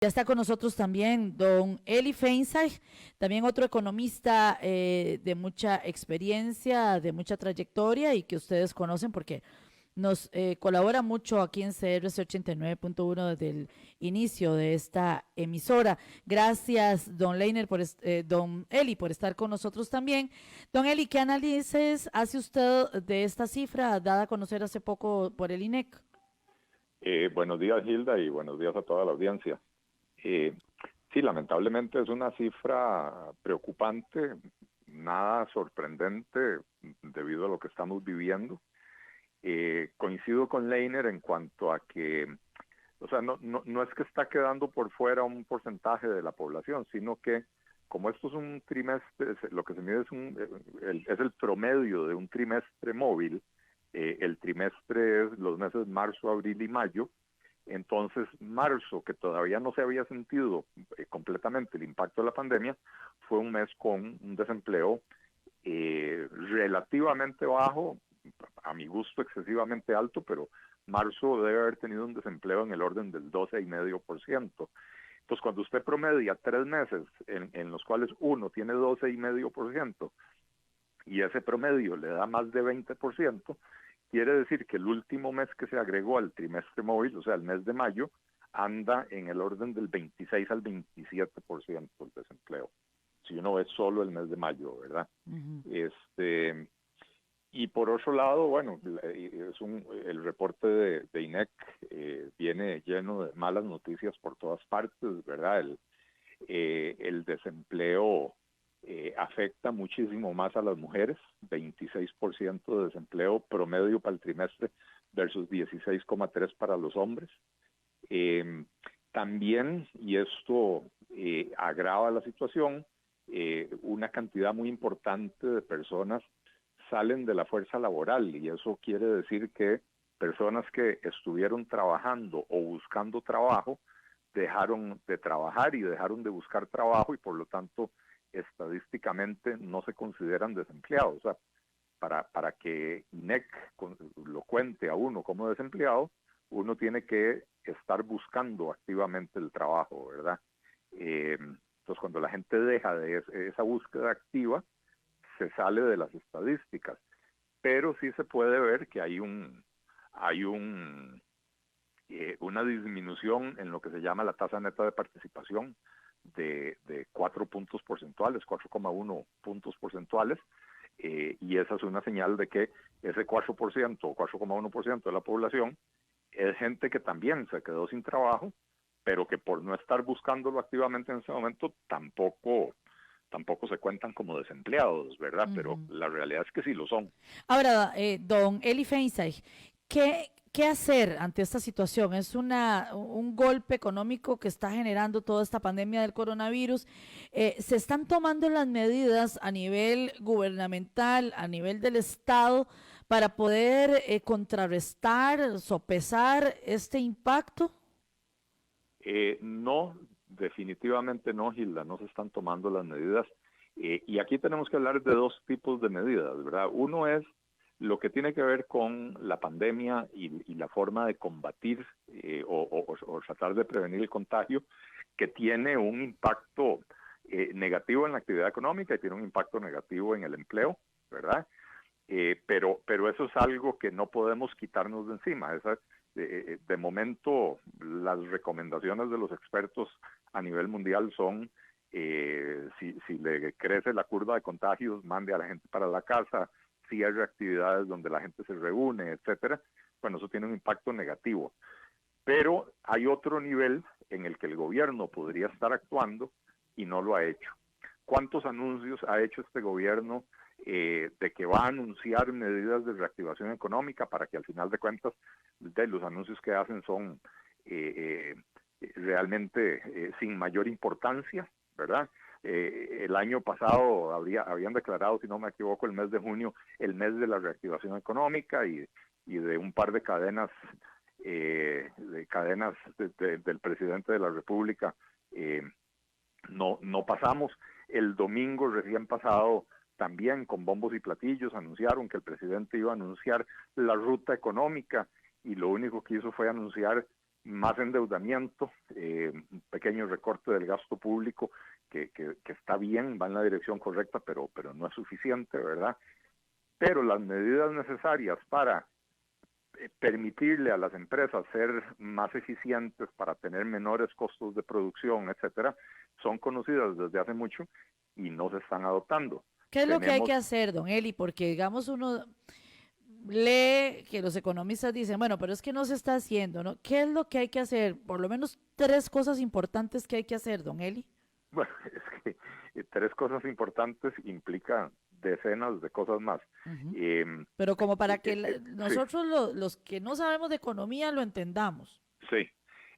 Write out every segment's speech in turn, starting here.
Ya está con nosotros también don Eli Feinstein, también otro economista de mucha experiencia, de mucha trayectoria y que ustedes conocen porque nos colabora mucho aquí en CRC 89.1 desde el inicio de esta emisora. Gracias, don Leiner, don Eli, por estar con nosotros también. Don Eli, ¿qué análisis hace usted de esta cifra dada a conocer hace poco por el INEC? Buenos días, Hilda, y buenos días a toda la audiencia. Eh, sí, lamentablemente es una cifra preocupante, nada sorprendente debido a lo que estamos viviendo. Coincido con Leiner en cuanto a que, o sea, no es que está quedando por fuera un porcentaje de la población, sino que como esto es un trimestre, lo que se mide es el promedio de un trimestre móvil. El trimestre es los meses marzo, abril y mayo. Entonces, marzo, que todavía no se había sentido completamente el impacto de la pandemia, fue un mes con un desempleo relativamente bajo, a mi gusto excesivamente alto, pero marzo debe haber tenido un desempleo en el orden del 12,5%. Entonces, cuando usted promedia 3 meses en los cuales uno tiene 12,5% y ese promedio le da más de 20%, quiere decir que el último mes que se agregó al trimestre móvil, o sea, el mes de mayo, anda en el orden del 26 al 27% el desempleo. Si uno ve solo el mes de mayo, ¿verdad? Uh-huh. Y por otro lado, bueno, el reporte de INEC viene lleno de malas noticias por todas partes, ¿verdad? El desempleo afecta muchísimo más a las mujeres, 26% de desempleo promedio para el trimestre versus 16,3% para los hombres. También, y esto agrava la situación, una cantidad muy importante de personas salen de la fuerza laboral, y eso quiere decir que personas que estuvieron trabajando o buscando trabajo dejaron de trabajar y dejaron de buscar trabajo, y por lo tanto estadísticamente no se consideran desempleados. O sea, para que INEC lo cuente a uno como desempleado, uno tiene que estar buscando activamente el trabajo, ¿verdad? Entonces, cuando la gente deja de esa búsqueda activa, se sale de las estadísticas. Pero sí se puede ver que hay una disminución en lo que se llama la tasa neta de participación de 4 puntos porcentuales, 4,1 puntos porcentuales, y esa es una señal de que ese 4% o 4,1% de la población es gente que también se quedó sin trabajo, pero que por no estar buscándolo activamente en ese momento tampoco se cuentan como desempleados, ¿verdad? Uh-huh. Pero la realidad es que sí lo son. Ahora, don Eli Feinstein, ¿qué hacer ante esta situación? Es un golpe económico que está generando toda esta pandemia del coronavirus. ¿Se están tomando las medidas a nivel gubernamental, a nivel del Estado, para poder contrarrestar, sopesar este impacto? No, definitivamente no, Gilda, no se están tomando las medidas. Y aquí tenemos que hablar de dos tipos de medidas, ¿verdad? Uno es lo que tiene que ver con la pandemia y la forma de combatir o tratar de prevenir el contagio, que tiene un impacto negativo en la actividad económica y tiene un impacto negativo en el empleo, ¿verdad? Pero eso es algo que no podemos quitarnos de encima. De momento, las recomendaciones de los expertos a nivel mundial son, si le crece la curva de contagios, mande a la gente para la casa, cierre actividades donde la gente se reúne, etcétera. Bueno, eso tiene un impacto negativo. Pero hay otro nivel en el que el gobierno podría estar actuando y no lo ha hecho. ¿Cuántos anuncios ha hecho este gobierno de que va a anunciar medidas de reactivación económica para que al final de cuentas los anuncios que hacen son realmente sin mayor importancia, ¿verdad? El año pasado habían declarado, si no me equivoco, el mes de junio, el mes de la reactivación económica y de un par de cadenas del presidente de la República no pasamos. El domingo recién pasado también con bombos y platillos anunciaron que el presidente iba a anunciar la ruta económica, y lo único que hizo fue anunciar más endeudamiento, un pequeño recorte del gasto público que está bien, va en la dirección correcta, pero no es suficiente, ¿verdad? Pero las medidas necesarias para permitirle a las empresas ser más eficientes, para tener menores costos de producción, etcétera, son conocidas desde hace mucho y no se están adoptando. ¿Qué es lo que hay Tenemos, que hacer, don Eli? Porque, digamos, uno lee que los economistas dicen, bueno, pero es que no se está haciendo, ¿no? ¿Qué es lo que hay que hacer? Por lo menos tres cosas importantes que hay que hacer, don Eli. bueno, es que tres cosas importantes implican decenas de cosas más. Ujú. Eh, Pero como para que sí, nosotros los que no sabemos de economía lo entendamos. sí.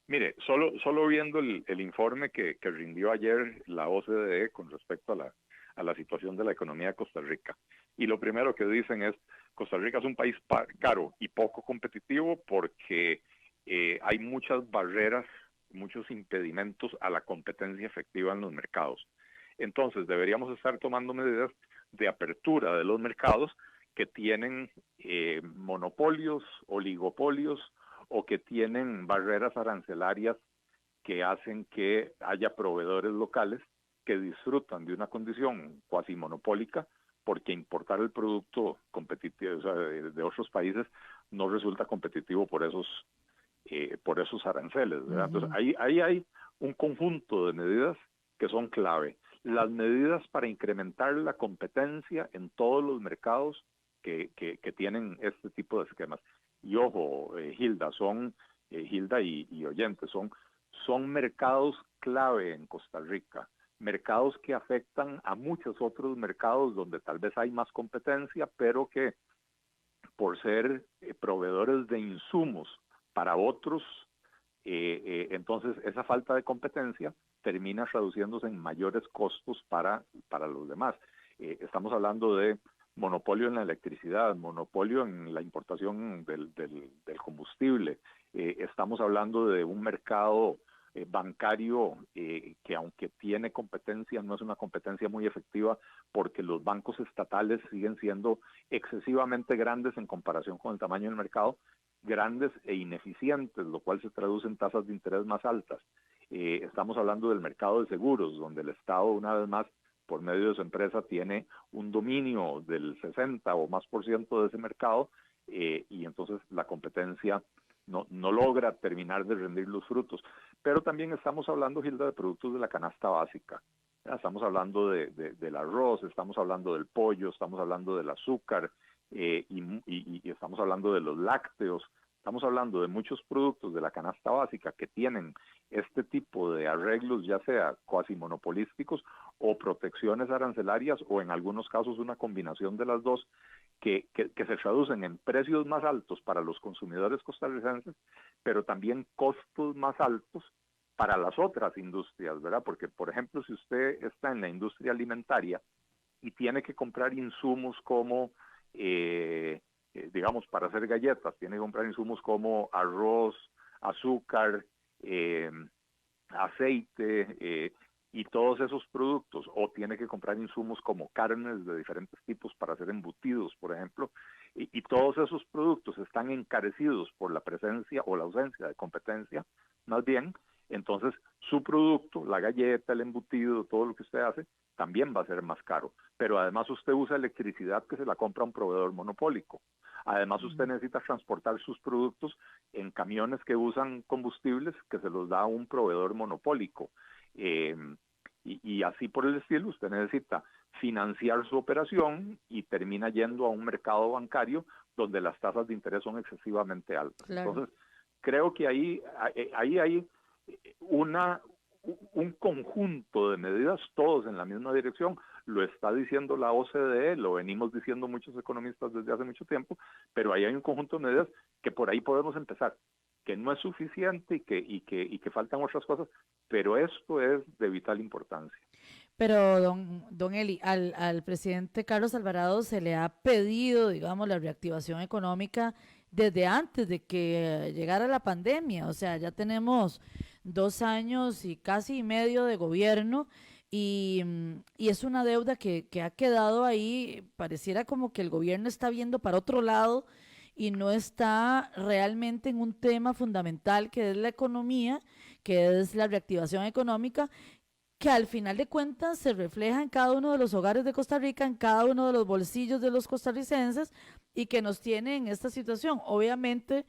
Mire, solo viendo el informe que rindió ayer la OCDE con respecto a la situación de la economía de Costa Rica. Y lo primero que dicen es, Costa Rica es un país caro y poco competitivo porque hay muchas barreras, muchos impedimentos a la competencia efectiva en los mercados. Entonces, deberíamos estar tomando medidas de apertura de los mercados que tienen monopolios, oligopolios, o que tienen barreras arancelarias que hacen que haya proveedores locales que disfrutan de una condición cuasi monopólica porque importar el producto competitivo, o sea, de otros países no resulta competitivo por esos aranceles, ¿verdad? Entonces, Ujú. ahí hay un conjunto de medidas que son clave. Las medidas para incrementar la competencia en todos los mercados que tienen este tipo de esquemas. Y ojo, Hilda y oyentes, son mercados clave en Costa Rica, mercados que afectan a muchos otros mercados donde tal vez hay más competencia, pero que por ser proveedores de insumos para otros, entonces esa falta de competencia termina reduciéndose en mayores costos para los demás. Estamos hablando de monopolio en la electricidad, monopolio en la importación del combustible. Estamos hablando de un mercado bancario que aunque tiene competencia, no es una competencia muy efectiva porque los bancos estatales siguen siendo excesivamente grandes en comparación con el tamaño del mercado, grandes e ineficientes, lo cual se traduce en tasas de interés más altas. Estamos hablando del mercado de seguros, donde el Estado, una vez más, por medio de su empresa, tiene un dominio del 60 o más por ciento de ese mercado, y entonces la competencia no logra terminar de rendir los frutos. Pero también estamos hablando, Gilda, de productos de la canasta básica. Estamos hablando del arroz, estamos hablando del pollo, estamos hablando del azúcar, y estamos hablando de los lácteos. Estamos hablando de muchos productos de la canasta básica que tienen este tipo de arreglos, ya sea cuasi monopolísticos o protecciones arancelarias, o en algunos casos una combinación de las dos, que se traducen en precios más altos para los consumidores costarricenses, pero también costos más altos para las otras industrias, ¿verdad? Porque, por ejemplo, si usted está en la industria alimentaria y tiene que comprar insumos como, digamos, para hacer galletas, tiene que comprar insumos como arroz, azúcar, aceite, y todos esos productos, o tiene que comprar insumos como carnes de diferentes tipos para hacer embutidos, por ejemplo, y todos esos productos están encarecidos por la presencia o la ausencia de competencia, más bien, entonces su producto, la galleta, el embutido, todo lo que usted hace, también va a ser más caro. Pero además usted usa electricidad que se la compra un proveedor monopólico. Además usted necesita transportar sus productos en camiones que usan combustibles que se los da un proveedor monopólico. Eh, y así por el estilo, usted necesita financiar su operación y termina yendo a un mercado bancario donde las tasas de interés son excesivamente altas. Claro. Entonces, creo que ahí hay una, un conjunto de medidas, todos en la misma dirección. Lo está diciendo la OCDE, lo venimos diciendo muchos economistas desde hace mucho tiempo, pero ahí hay un conjunto de medidas que por ahí podemos empezar, que no es suficiente y que faltan otras cosas, pero esto es de vital importancia. Pero, don Eli, al presidente Carlos Alvarado se le ha pedido, digamos, la reactivación económica desde antes de que llegara la pandemia. O sea, ya tenemos 2 años y casi medio de gobierno y es una deuda que ha quedado ahí. Pareciera como que el gobierno está viendo para otro lado y no está realmente en un tema fundamental que es la economía, que es la reactivación económica, que al final de cuentas se refleja en cada uno de los hogares de Costa Rica, en cada uno de los bolsillos de los costarricenses y que nos tiene en esta situación. Obviamente,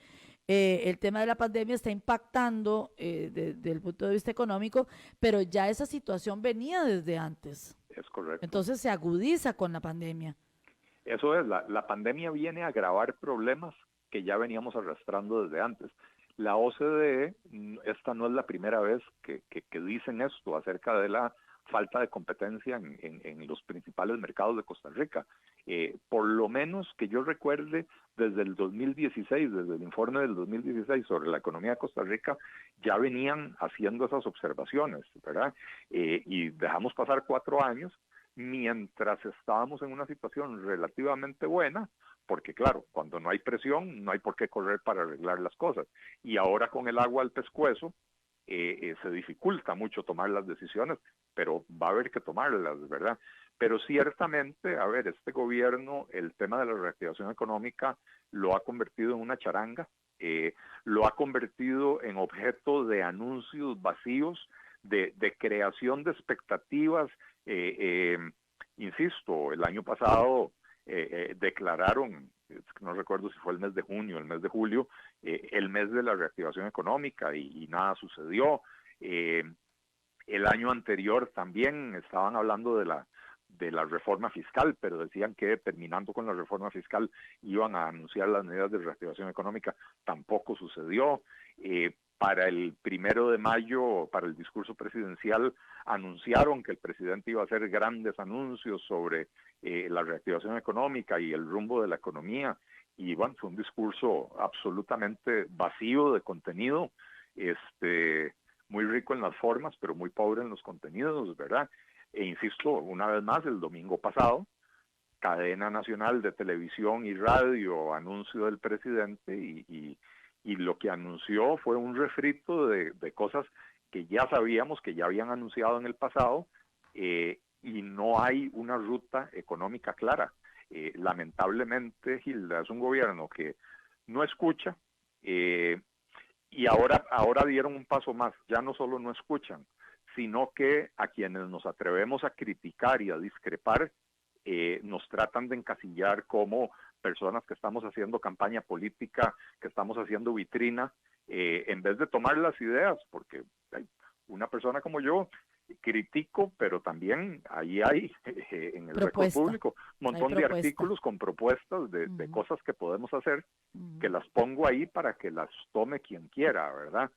el tema de la pandemia está impactando desde el punto de vista económico, pero ya esa situación venía desde antes. Es correcto. Entonces se agudiza con la pandemia. Eso es, la pandemia viene a agravar problemas que ya veníamos arrastrando desde antes. La OCDE, esta no es la primera vez que dicen esto acerca de la falta de competencia en los principales mercados de Costa Rica. Por lo menos que yo recuerde, desde el 2016, desde el informe del 2016 sobre la economía de Costa Rica, ya venían haciendo esas observaciones, ¿verdad? Y dejamos pasar 4 años mientras estábamos en una situación relativamente buena, porque claro, cuando no hay presión, no hay por qué correr para arreglar las cosas. Y ahora con el agua al pescuezo, se dificulta mucho tomar las decisiones, pero va a haber que tomarlas, ¿verdad? Pero ciertamente, a ver, este gobierno, el tema de la reactivación económica lo ha convertido en una charanga, lo ha convertido en objeto de anuncios vacíos, de creación de expectativas. Insisto, el año pasado declararon, no recuerdo si fue el mes de junio, el mes de julio, el mes de la reactivación económica y nada sucedió. El año anterior también estaban hablando de la reforma fiscal, pero decían que terminando con la reforma fiscal iban a anunciar las medidas de reactivación económica, tampoco sucedió. Para el 1 de mayo, para el discurso presidencial, anunciaron que el presidente iba a hacer grandes anuncios sobre la reactivación económica y el rumbo de la economía, y bueno, fue un discurso absolutamente vacío de contenido, muy rico en las formas, pero muy pobre en los contenidos, ¿verdad? E insisto, una vez más, el domingo pasado, cadena nacional de televisión y radio, anuncio del presidente, y lo que anunció fue un refrito de cosas que ya sabíamos, que ya habían anunciado en el pasado, y no hay una ruta económica clara. Lamentablemente, Gilda, es un gobierno que no escucha, y ahora dieron un paso más, ya no solo no escuchan, sino que a quienes nos atrevemos a criticar y a discrepar, nos tratan de encasillar como personas que estamos haciendo campaña política, que estamos haciendo vitrina, en vez de tomar las ideas, porque una persona como yo critico, pero también ahí hay en el récord público un montón de artículos con propuestas de cosas que podemos hacer, que las pongo ahí para que las tome quien quiera, ¿verdad?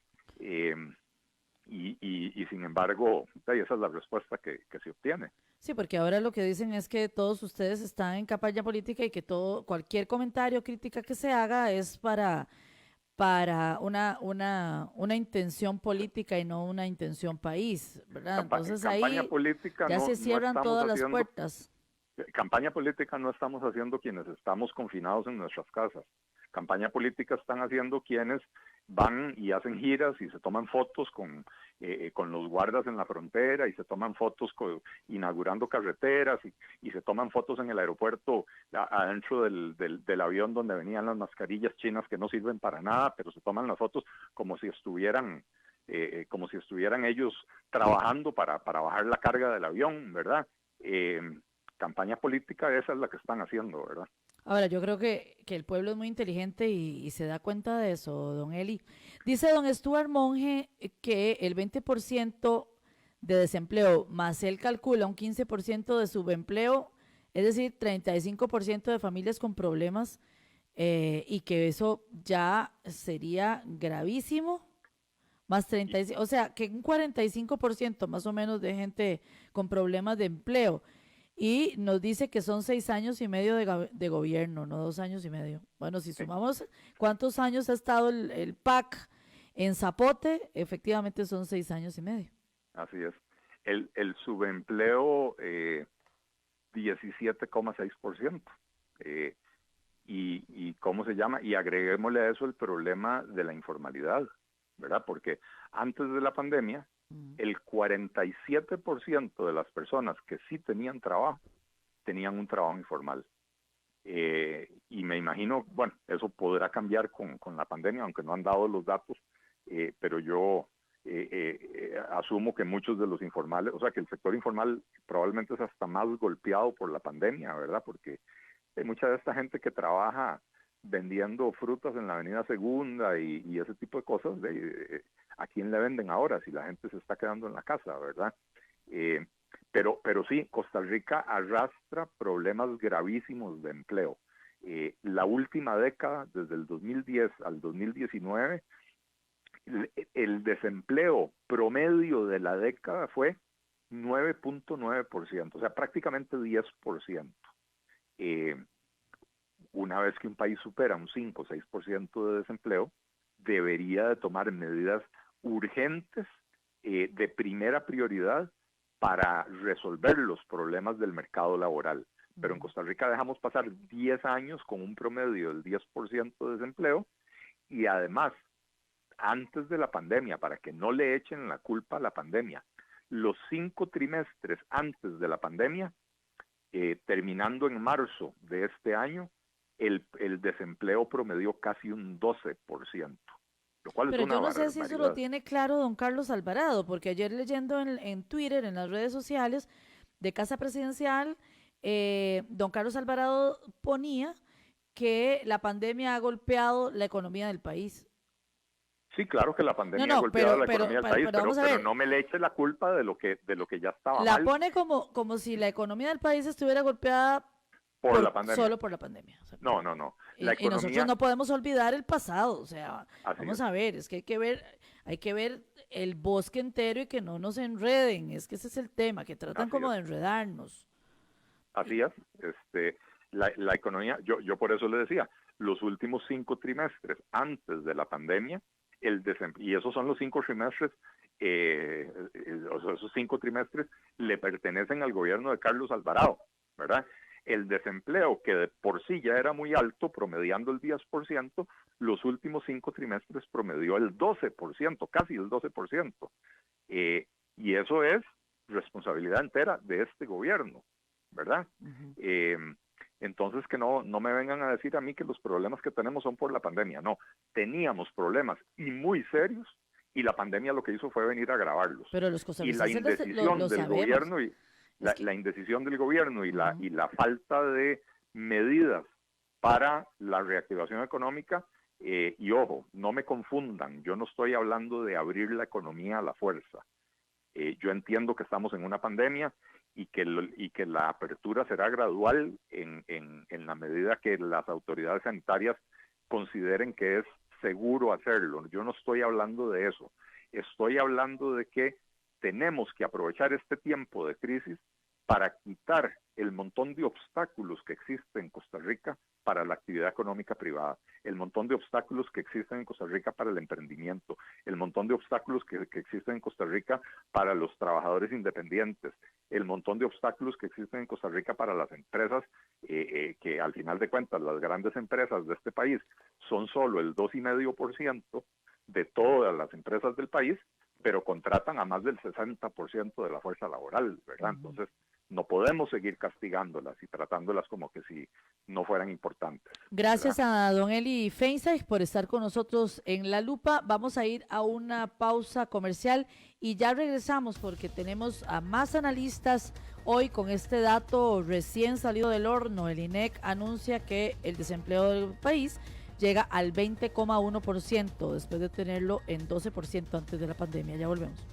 Y sin embargo, esa es la respuesta que se obtiene. Sí, porque ahora lo que dicen es que todos ustedes están en campaña política y que cualquier comentario, crítica que se haga es para una intención política y no una intención país, ¿verdad? Entonces campaña ahí política ya no, se cierran no todas las haciendo, puertas. Campaña política no estamos haciendo quienes estamos confinados en nuestras casas. Campaña política están haciendo quienes van y hacen giras y se toman fotos con los guardas en la frontera, y se toman fotos inaugurando carreteras, y se toman fotos en el aeropuerto adentro del avión donde venían las mascarillas chinas que no sirven para nada, pero se toman las fotos como si estuvieran ellos trabajando para bajar la carga del avión, ¿verdad? Campaña política, esa es la que están haciendo, ¿verdad? Ahora, yo creo que el pueblo es muy inteligente y se da cuenta de eso, don Eli. Dice don Stuart Monge que el 20% de desempleo, más él calcula un 15% de subempleo, es decir, 35% de familias con problemas, y que eso ya sería gravísimo, más 35, o sea, que un 45% más o menos de gente con problemas de empleo. Y nos dice que son 6 años y medio de gobierno, no 2 años y medio. Bueno, si sumamos cuántos años ha estado el PAC en Zapote, efectivamente son 6 años y medio. Así es. El subempleo, 17,6%. Y ¿cómo se llama? Y agreguémosle a eso el problema de la informalidad, ¿verdad? Porque antes de la pandemia, el 47% de las personas que sí tenían trabajo, tenían un trabajo informal. y me imagino, bueno, eso podrá cambiar con la pandemia, aunque no han dado los datos, pero yo asumo que muchos de los informales, o sea, que el sector informal probablemente es hasta más golpeado por la pandemia, ¿verdad? Porque hay mucha de esta gente que trabaja vendiendo frutas en la Avenida Segunda y ese tipo de cosas, ¿a quién le venden ahora si la gente se está quedando en la casa, verdad? Pero sí, Costa Rica arrastra problemas gravísimos de empleo. La última década, desde el 2010 al 2019, el desempleo promedio de la década fue 9.9%, o sea, prácticamente 10%. Una vez que un país supera un 5 o 6% de desempleo, debería de tomar medidas urgentes de primera prioridad para resolver los problemas del mercado laboral. Pero en Costa Rica dejamos pasar 10 años con un promedio del 10% de desempleo y además, antes de la pandemia, para que no le echen la culpa a la pandemia, los 5 trimestres antes de la pandemia, terminando en marzo de este año, el desempleo promedió casi un 12%. Lo cual Pero es una yo no sé si eso lo barbaridad. tiene claro don Carlos Alvarado, porque ayer leyendo en Twitter, en las redes sociales de Casa Presidencial, don Carlos Alvarado ponía que la pandemia ha golpeado la economía del país. Sí, claro que la pandemia ha No, golpeado la economía del país, pero vamos a ver, pero no me le eche la culpa de lo que ya estaba la mal pone como si la economía del país estuviera golpeada por la pandemia. solo por la pandemia. O sea, No. La y nosotros economía, no podemos olvidar el pasado, o sea, así vamos es. a ver, es que hay que ver el bosque entero y que no nos enreden, es que ese es el tema, que tratan Así como es. de enredarnos. Así es. La economía, yo por eso le decía, los últimos 5 trimestres antes de la pandemia, y esos son los 5 trimestres, o sea, esos 5 trimestres le pertenecen al gobierno de Carlos Alvarado, ¿verdad? El desempleo, que de por sí ya era muy alto, promediando el 10%, los últimos 5 trimestres promedió el 12%, casi el 12%. Y eso es responsabilidad entera de este gobierno, ¿verdad? Entonces que no me vengan a decir a mí que los problemas que tenemos son por la pandemia. No, teníamos problemas y muy serios, y la pandemia lo que hizo fue venir a agravarlos. Pero los Y la costarricenses indecisión lo del sabemos. gobierno y Es que, la indecisión del gobierno y la falta de medidas para la reactivación económica, y ojo, no me confundan, yo no estoy hablando de abrir la economía a la fuerza. Yo entiendo que estamos en una pandemia y que la apertura será gradual en la medida que las autoridades sanitarias consideren que es seguro hacerlo. Yo no estoy hablando de eso. Estoy hablando de que tenemos que aprovechar este tiempo de crisis para quitar el montón de obstáculos que existen en Costa Rica para la actividad económica privada, el montón de obstáculos que existen en Costa Rica para el emprendimiento, el montón de obstáculos que existen en Costa Rica para los trabajadores independientes, el montón de obstáculos que existen en Costa Rica para las empresas, que al final de cuentas las grandes empresas de este país son solo el 2,5% de todas las empresas del país, pero contratan a más del 60% de la fuerza laboral, ¿verdad? Entonces, no podemos seguir castigándolas y tratándolas como que si no fueran importantes. gracias ¿verdad? a don Eli Feinstein por estar con nosotros en La Lupa. Vamos a ir a una pausa comercial y ya regresamos porque tenemos a más analistas hoy con este dato recién salido del horno. El INEC anuncia que el desempleo del país llega al 20,1% después de tenerlo en 12% antes de la pandemia. Ya volvemos.